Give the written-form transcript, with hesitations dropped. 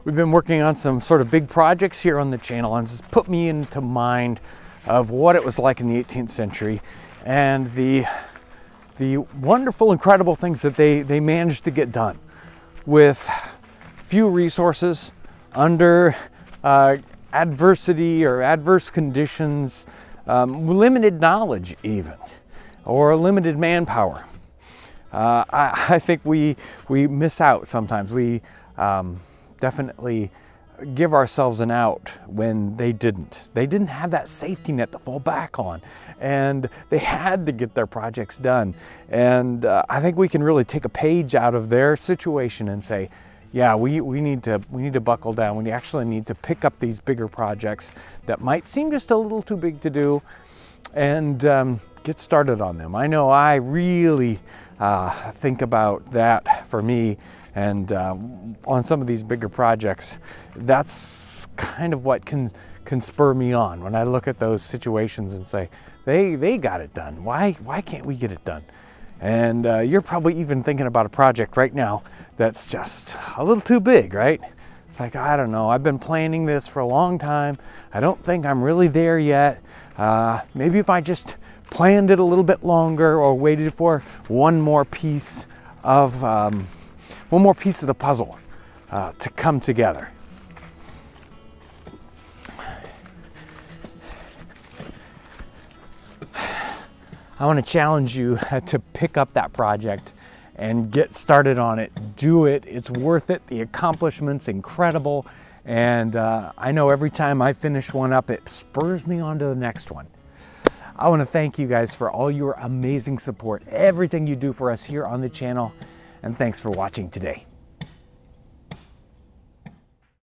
We've been working on some sort of big projects here on the channel, and it's put me into mind of what it was like in the 18th century and the wonderful, incredible things that they managed to get done with few resources, under adversity or adverse conditions, limited knowledge even, or limited manpower. I think we miss out sometimes. We definitely give ourselves an out when they didn't. They didn't have that safety net to fall back on, and they had to get their projects done. And I think we can really take a page out of their situation and say, yeah, we need to buckle down. We actually need to pick up these bigger projects that might seem just a little too big to do, and get started on them. I know I really think about that for me, and on some of these bigger projects, that's kind of what can spur me on when I look at those situations and say, they got it done. Why can't we get it done? And you're probably even thinking about a project right now that's just a little too big, right? It's like, I don't know, I've been planning this for a long time. I don't think I'm really there yet. Maybe if I just planned it a little bit longer, or waited for one more piece of the puzzle to come together. I want to challenge you to pick up that project and get started on it. Do it. It's worth it. The accomplishment's incredible. And I know every time I finish one up, it spurs me on to the next one. I want to thank you guys for all your amazing support, everything you do for us here on the channel, and thanks for watching today.